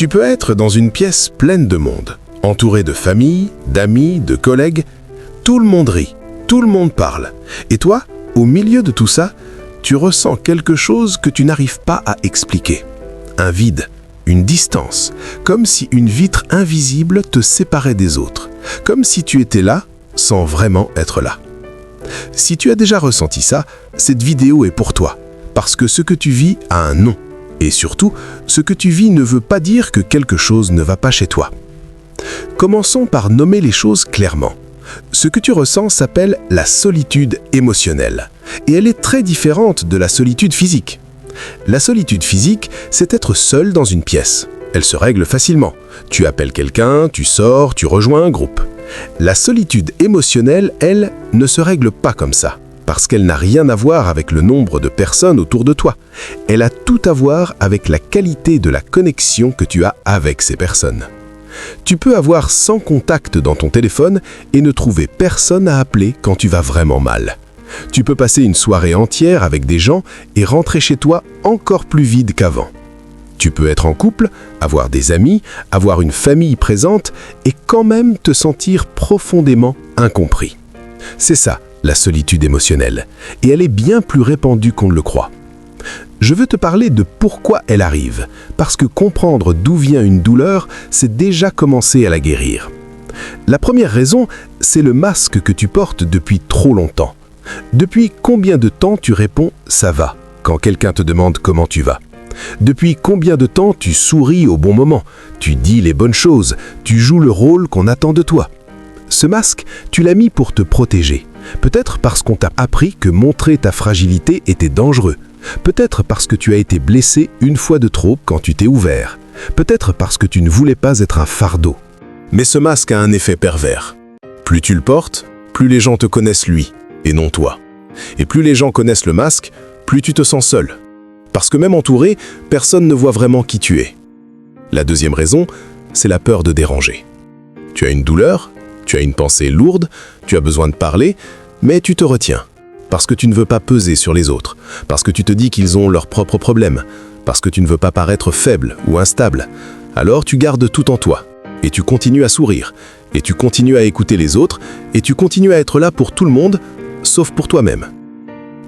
Tu peux être dans une pièce pleine de monde, entouré de famille, d'amis, de collègues. Tout le monde rit, tout le monde parle. Et toi, au milieu de tout ça, tu ressens quelque chose que tu n'arrives pas à expliquer. Un vide, une distance, comme si une vitre invisible te séparait des autres, comme si tu étais là sans vraiment être là. Si tu as déjà ressenti ça, cette vidéo est pour toi, parce que ce que tu vis a un nom. Et surtout, ce que tu vis ne veut pas dire que quelque chose ne va pas chez toi. Commençons par nommer les choses clairement. Ce que tu ressens s'appelle la solitude émotionnelle, et elle est très différente de la solitude physique. La solitude physique, c'est être seul dans une pièce. Elle se règle facilement. Tu appelles quelqu'un, tu sors, tu rejoins un groupe. La solitude émotionnelle, elle, ne se règle pas comme ça, parce qu'elle n'a rien à voir avec le nombre de personnes autour de toi. Elle a tout à voir avec la qualité de la connexion que tu as avec ces personnes. Tu peux avoir 100 contacts dans ton téléphone et ne trouver personne à appeler quand tu vas vraiment mal. Tu peux passer une soirée entière avec des gens et rentrer chez toi encore plus vide qu'avant. Tu peux être en couple, avoir des amis, avoir une famille présente et quand même te sentir profondément incompris. C'est ça, la solitude émotionnelle, et elle est bien plus répandue qu'on ne le croit. Je veux te parler de pourquoi elle arrive, parce que comprendre d'où vient une douleur, c'est déjà commencer à la guérir. La première raison, c'est le masque que tu portes depuis trop longtemps. Depuis combien de temps tu réponds « ça va » quand quelqu'un te demande comment tu vas? Depuis combien de temps tu souris au bon moment, tu dis les bonnes choses, tu joues le rôle qu'on attend de toi? Ce masque, tu l'as mis pour te protéger. Peut-être parce qu'on t'a appris que montrer ta fragilité était dangereux. Peut-être parce que tu as été blessé une fois de trop quand tu t'es ouvert. Peut-être parce que tu ne voulais pas être un fardeau. Mais ce masque a un effet pervers. Plus tu le portes, plus les gens te connaissent lui, et non toi. Et plus les gens connaissent le masque, plus tu te sens seul. Parce que même entouré, personne ne voit vraiment qui tu es. La deuxième raison, c'est la peur de déranger. Tu as une douleur, tu as une pensée lourde, tu as besoin de parler, mais tu te retiens. Parce que tu ne veux pas peser sur les autres, parce que tu te dis qu'ils ont leurs propres problèmes, parce que tu ne veux pas paraître faible ou instable. Alors tu gardes tout en toi, et tu continues à sourire, et tu continues à écouter les autres, et tu continues à être là pour tout le monde, sauf pour toi-même.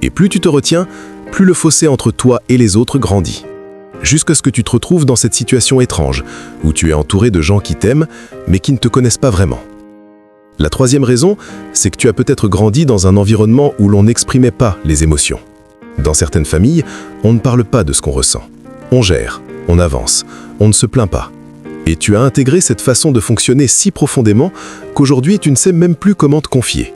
Et plus tu te retiens, plus le fossé entre toi et les autres grandit. Jusqu'à ce que tu te retrouves dans cette situation étrange, où tu es entouré de gens qui t'aiment, mais qui ne te connaissent pas vraiment. La troisième raison, c'est que tu as peut-être grandi dans un environnement où l'on n'exprimait pas les émotions. Dans certaines familles, on ne parle pas de ce qu'on ressent. On gère, on avance, on ne se plaint pas. Et tu as intégré cette façon de fonctionner si profondément qu'aujourd'hui tu ne sais même plus comment te confier.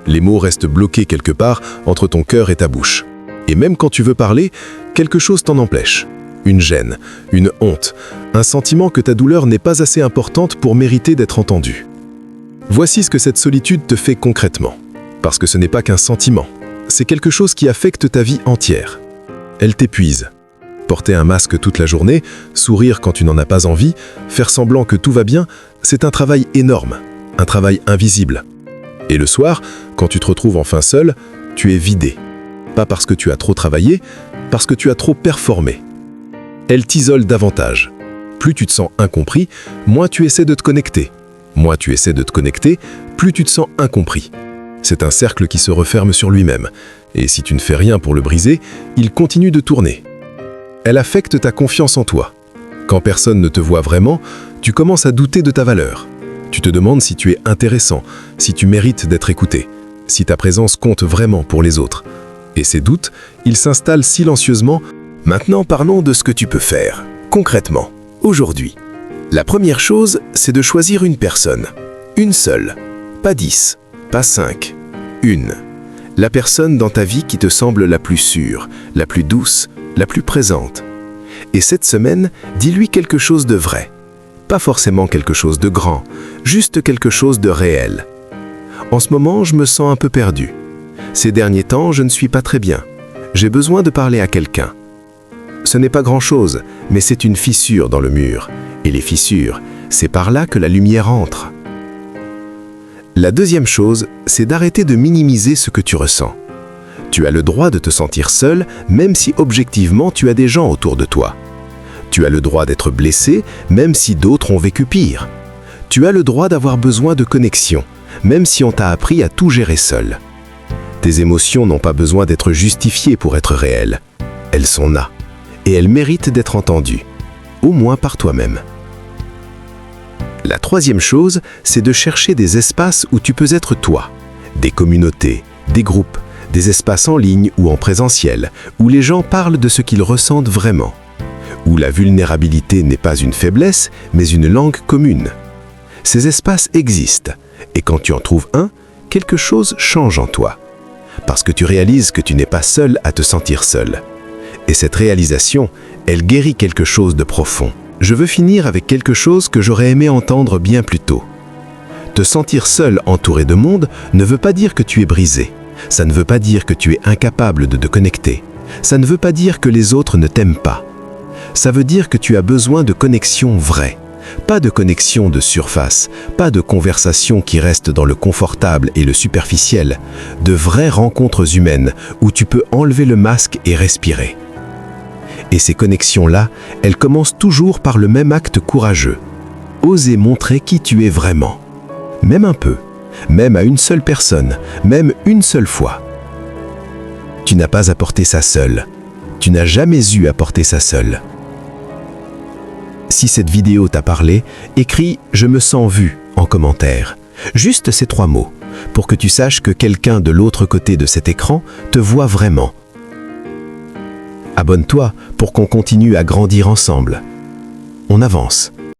Les mots restent bloqués quelque part entre ton cœur et ta bouche. Et même quand tu veux parler, quelque chose t'en empêche. Une gêne, une honte, un sentiment que ta douleur n'est pas assez importante pour mériter d'être entendue. Voici ce que cette solitude te fait concrètement. Parce que ce n'est pas qu'un sentiment, c'est quelque chose qui affecte ta vie entière. Elle t'épuise. Porter un masque toute la journée, sourire quand tu n'en as pas envie, faire semblant que tout va bien, c'est un travail énorme, un travail invisible. Et le soir, quand tu te retrouves enfin seul, tu es vidé. Pas parce que tu as trop travaillé, parce que tu as trop performé. Elle t'isole davantage. Plus tu te sens incompris, moins tu essaies de te connecter. Moins tu essaies de te connecter, plus tu te sens incompris. C'est un cercle qui se referme sur lui-même. Et si tu ne fais rien pour le briser, il continue de tourner. Elle affecte ta confiance en toi. Quand personne ne te voit vraiment, tu commences à douter de ta valeur. Tu te demandes si tu es intéressant, si tu mérites d'être écouté, si ta présence compte vraiment pour les autres. Et ces doutes, ils s'installent silencieusement. Maintenant, parlons de ce que tu peux faire, concrètement, aujourd'hui. La première chose, c'est de choisir une personne. Une seule. Pas 10, pas 5. Une. La personne dans ta vie qui te semble la plus sûre, la plus douce, la plus présente. Et cette semaine, dis-lui quelque chose de vrai. Pas forcément quelque chose de grand, juste quelque chose de réel. En ce moment, je me sens un peu perdu. Ces derniers temps, je ne suis pas très bien. J'ai besoin de parler à quelqu'un. Ce n'est pas grand-chose, mais c'est une fissure dans le mur. Et les fissures, c'est par là que la lumière entre. La deuxième chose, c'est d'arrêter de minimiser ce que tu ressens. Tu as le droit de te sentir seul, même si objectivement tu as des gens autour de toi. Tu as le droit d'être blessé, même si d'autres ont vécu pire. Tu as le droit d'avoir besoin de connexion, même si on t'a appris à tout gérer seul. Tes émotions n'ont pas besoin d'être justifiées pour être réelles. Elles sont là, et elles méritent d'être entendues, au moins par toi-même. La troisième chose, c'est de chercher des espaces où tu peux être toi. Des communautés, des groupes, des espaces en ligne ou en présentiel, où les gens parlent de ce qu'ils ressentent vraiment. Où la vulnérabilité n'est pas une faiblesse, mais une langue commune. Ces espaces existent, et quand tu en trouves un, quelque chose change en toi. Parce que tu réalises que tu n'es pas seul à te sentir seul. Et cette réalisation, elle guérit quelque chose de profond. Je veux finir avec quelque chose que j'aurais aimé entendre bien plus tôt. Te sentir seul entouré de monde ne veut pas dire que tu es brisé. Ça ne veut pas dire que tu es incapable de te connecter. Ça ne veut pas dire que les autres ne t'aiment pas. Ça veut dire que tu as besoin de connexion vraie. Pas de connexion de surface, pas de conversation qui reste dans le confortable et le superficiel, de vraies rencontres humaines où tu peux enlever le masque et respirer. Et ces connexions-là, elles commencent toujours par le même acte courageux. Oser montrer qui tu es vraiment. Même un peu, même à une seule personne, même une seule fois. Tu n'as pas à porter ça seul. Tu n'as jamais eu à porter ça seul. Si cette vidéo t'a parlé, écris « Je me sens vu » en commentaire. Juste ces 3 mots, pour que tu saches que quelqu'un de l'autre côté de cet écran te voit vraiment. Abonne-toi pour qu'on continue à grandir ensemble. On avance.